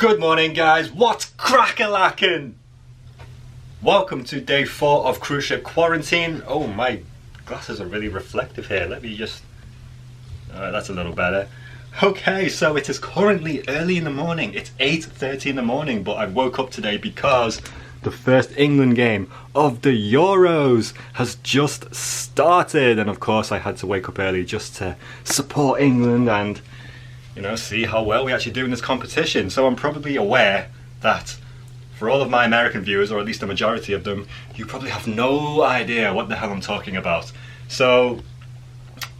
Good morning guys, what's crack-a-lackin'? Welcome to day 4 of cruise ship quarantine. Oh, my glasses are really reflective here. Let me just... Alright, that's a little better. Okay, so it is currently early in the morning. It's 8:30 in the morning, but I woke up today because the first England game of the Euros has just started. And of course I had to wake up early just to support England and, you know, see how well we actually do in this competition. So I'm probably aware that for all of my American viewers, or at least the majority of them, you probably have no idea what the hell I'm talking about. So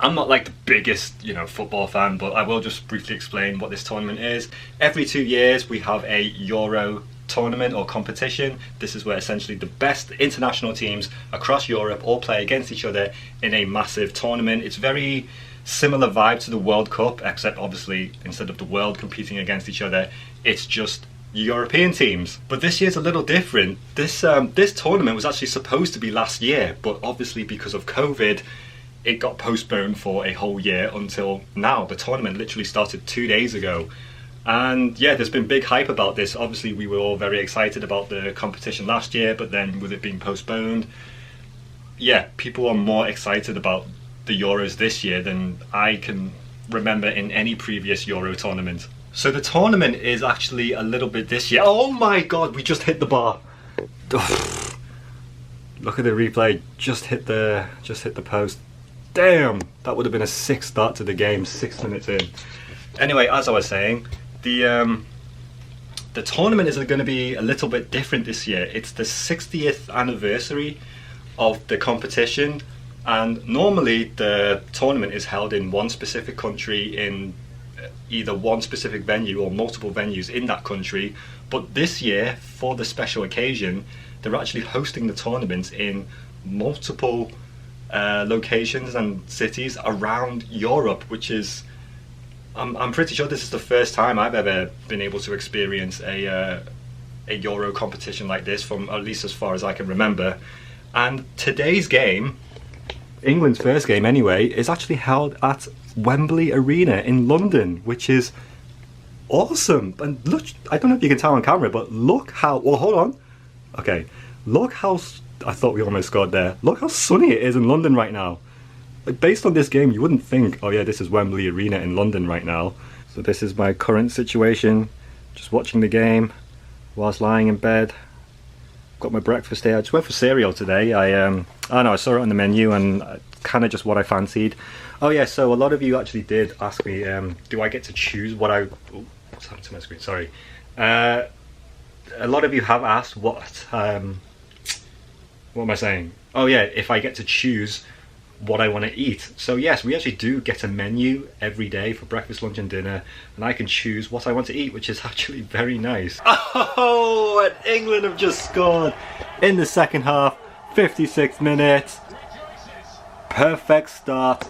I'm not like the biggest, football fan, but I will just briefly explain what this tournament is. Every 2 years we have a Euro tournament or competition. This is where essentially the best international teams across Europe all play against each other in a massive tournament. It's very similar vibe to the World Cup, except obviously instead of the world competing against each other, it's just European teams. But this year's a little different. This tournament was actually supposed to be last year, but obviously because of COVID, it got postponed for a whole year until now. The tournament literally started 2 days ago. And yeah, there's been big hype about this. Obviously we were all very excited about the competition last year, but then with it being postponed, yeah, people are more excited about the Euros this year than I can remember in any previous Euro tournament. So the tournament is actually a little bit this year. Oh my god, we just hit the bar. Look at the replay, just hit the post. Damn, that would have been a sick start to the game, 6 minutes in. Anyway, as I was saying, the tournament is going to be a little bit different this year. It's the 60th anniversary of the competition, and normally the tournament is held in one specific country in either one specific venue or multiple venues in that country. But this year, for the special occasion, they're actually hosting the tournament in multiple locations and cities around Europe, which is I'm pretty sure this is the first time I've ever been able to experience a Euro competition like this, from at least as far as I can remember. And today's game, England's first game anyway, is actually held at Wembley Arena in London, which is awesome. And look, I don't know if you can tell on camera, but look how, well, hold on. Okay, look how, I thought we almost scored there. Look how sunny it is in London right now. Like, based on this game, you wouldn't think, oh yeah, this is Wembley Arena in London right now. So this is my current situation, just watching the game whilst lying in bed. Got my breakfast here. I just went for cereal today. I saw it on the menu and kind of just what I fancied. Oh yeah, so a lot of you actually did ask me, do I get to choose what I... Oh, what's happened to my screen? Sorry. A lot of you have asked what am I saying? Oh yeah, if I get to choose what I want to eat. So yes, we actually do get a menu every day for breakfast, lunch and dinner, and I can choose what I want to eat, which is actually very nice. Oh, and England have just scored in the second half, 56 minutes. Perfect start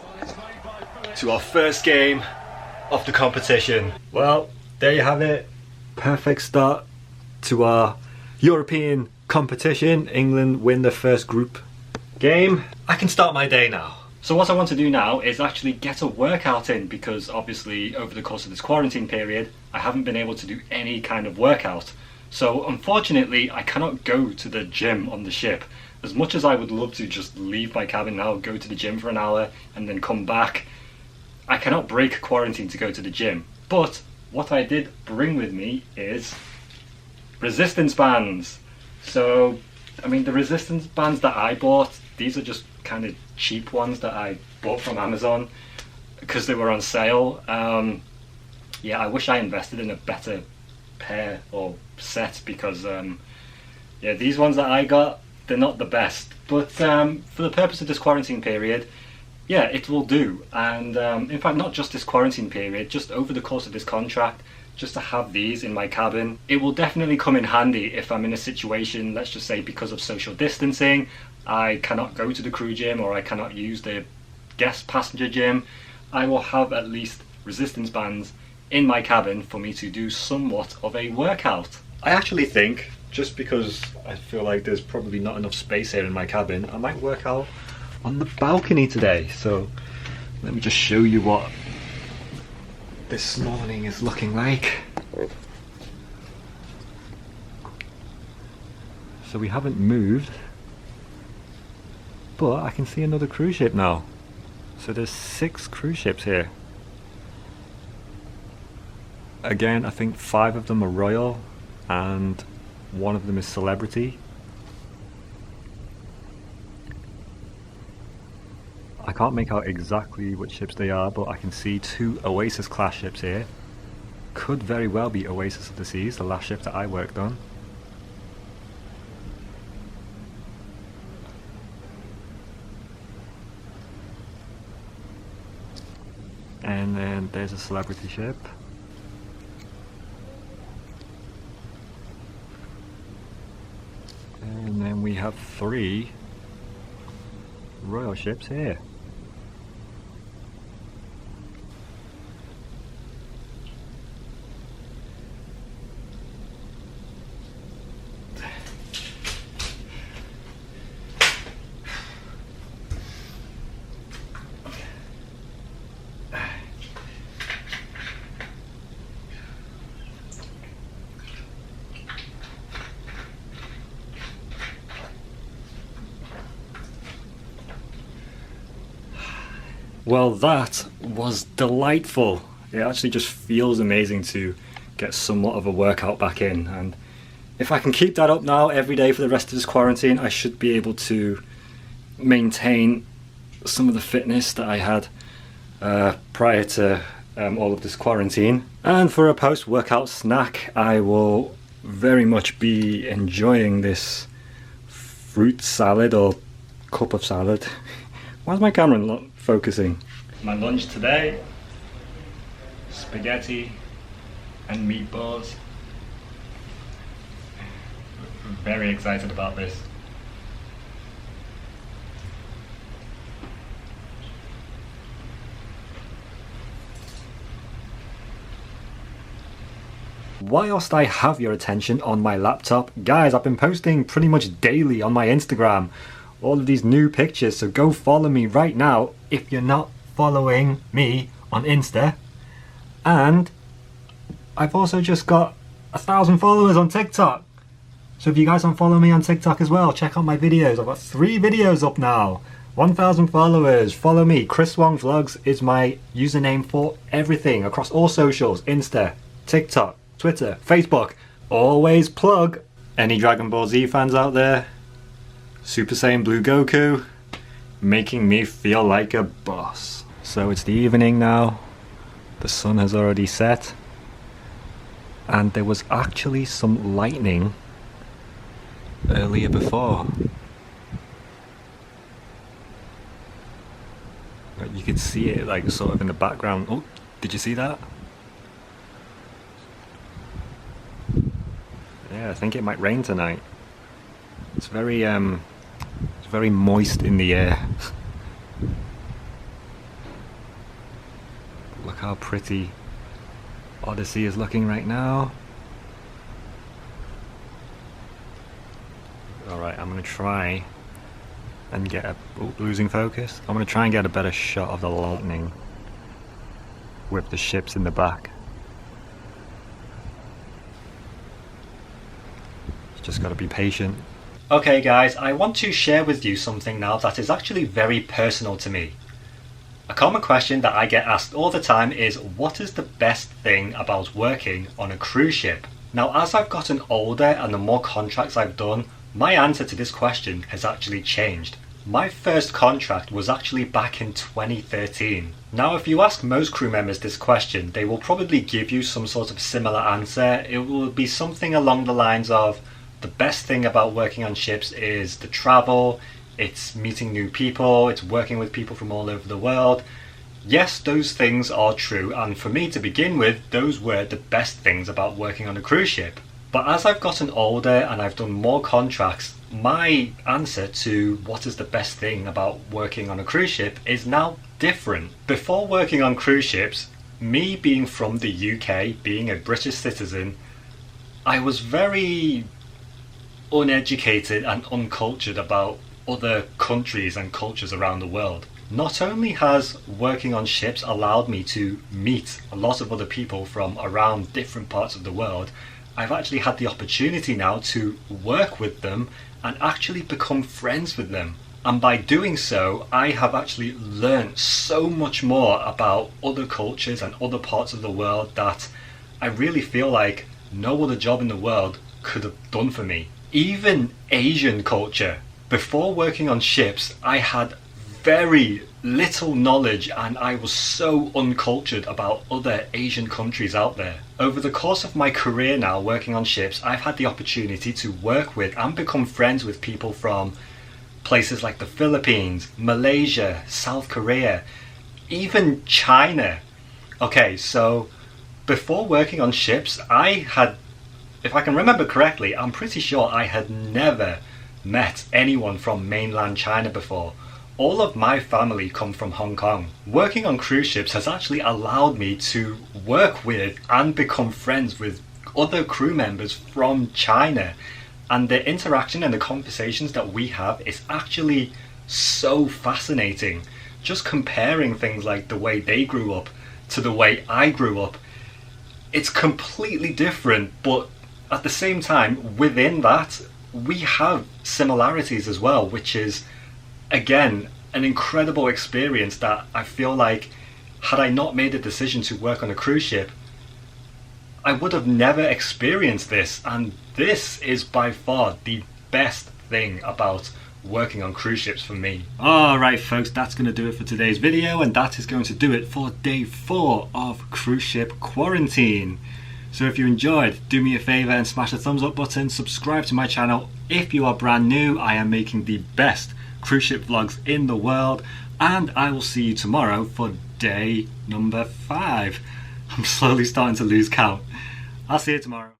to our first game of the competition. Well, there you have it. Perfect start to our European competition. England win the first group game. I can start my day now. So what I want to do now is actually get a workout in, because obviously over the course of this quarantine period I haven't been able to do any kind of workout. So unfortunately I cannot go to the gym on the ship. As much as I would love to just leave my cabin now, go to the gym for an hour and then come back, I cannot break quarantine to go to the gym. But what I did bring with me is resistance bands. So I mean, the resistance bands that I bought, these are just kind of cheap ones that I bought from Amazon because they were on sale. Yeah, I wish I invested in a better pair or set, because yeah, these ones that I got, they're not the best. But for the purpose of this quarantine period, yeah, it will do. And in fact, not just this quarantine period, just over the course of this contract, just to have these in my cabin. It will definitely come in handy if I'm in a situation, let's just say because of social distancing, I cannot go to the crew gym or I cannot use the guest passenger gym. I will have at least resistance bands in my cabin for me to do somewhat of a workout. I actually think, just because I feel like there's probably not enough space here in my cabin, I might work out on the balcony today. So let me just show you what this morning is looking like. So we haven't moved, but I can see another cruise ship now. So there's 6 cruise ships here. Again, I think 5 of them are royal and 1 of them is celebrity. I can't make out exactly which ships they are, but I can see 2 Oasis class ships here. Could very well be Oasis of the Seas, the last ship that I worked on. And then there's a celebrity ship. And then we have 3 royal ships here. Well, that was delightful. It actually just feels amazing to get somewhat of a workout back in, and if I can keep that up now every day for the rest of this quarantine, I should be able to maintain some of the fitness that I had prior to all of this quarantine. And for a post-workout snack, I will very much be enjoying this fruit salad or cup of salad. Why is my camera not focusing? My lunch today, spaghetti and meatballs. I'm very excited about this. Whilst I have your attention on my laptop, guys, I've been posting pretty much daily on my Instagram all of these new pictures, so go follow me right now if you're not following me on Insta. And I've also just got 1,000 followers on TikTok, so if you guys don't follow me on TikTok as well, check out my videos. I've got 3 videos up now. 1,000 followers, follow me. Chris Wong Vlogs is my username for everything across all socials: Insta, TikTok, Twitter, Facebook. Always plug. Any Dragon Ball Z fans out there? Super Saiyan Blue Goku, making me feel like a boss. So it's the evening now, the sun has already set, and there was actually some lightning earlier before. You could see it like sort of in the background. Oh, did you see that? Yeah, I think it might rain tonight. It's very moist in the air. Look how pretty Odyssey is looking right now. Alright, I'm gonna try and get a... Oh, losing focus. I'm gonna try and get a better shot of the lightning with the ships in the back. Just gotta be patient. Okay guys, I want to share with you something now that is actually very personal to me. A common question that I get asked all the time is, what is the best thing about working on a cruise ship? Now, as I've gotten older and the more contracts I've done, my answer to this question has actually changed. My first contract was actually back in 2013. Now, if you ask most crew members this question, they will probably give you some sort of similar answer. It will be something along the lines of, the best thing about working on ships is the travel, it's meeting new people, it's working with people from all over the world. Yes, those things are true, and for me to begin with, those were the best things about working on a cruise ship. But as I've gotten older and I've done more contracts, my answer to what is the best thing about working on a cruise ship is now different. Before working on cruise ships, me being from the UK, being a British citizen, I was very uneducated and uncultured about other countries and cultures around the world. Not only has working on ships allowed me to meet a lot of other people from around different parts of the world, I've actually had the opportunity now to work with them and actually become friends with them. And by doing so, I have actually learned so much more about other cultures and other parts of the world that I really feel like no other job in the world could have done for me. Even Asian culture. Before working on ships, I had very little knowledge and I was so uncultured about other Asian countries out there. Over the course of my career now working on ships, I've had the opportunity to work with and become friends with people from places like the Philippines, Malaysia, South Korea, even China. Okay, so before working on ships, I had, if I can remember correctly, I'm pretty sure I had never met anyone from mainland China before. All of my family come from Hong Kong. Working on cruise ships has actually allowed me to work with and become friends with other crew members from China. And the interaction and the conversations that we have is actually so fascinating. Just comparing things like the way they grew up to the way I grew up, it's completely different, but at the same time, within that, we have similarities as well, which is, again, an incredible experience that I feel like, had I not made a decision to work on a cruise ship, I would have never experienced this. And this is by far the best thing about working on cruise ships for me. Alright folks, that's going to do it for today's video, and that is going to do it for day 4 of cruise ship quarantine. So if you enjoyed, do me a favour and smash the thumbs up button, subscribe to my channel if you are brand new. I am making the best cruise ship vlogs in the world, and I will see you tomorrow for day number 5. I'm slowly starting to lose count. I'll see you tomorrow.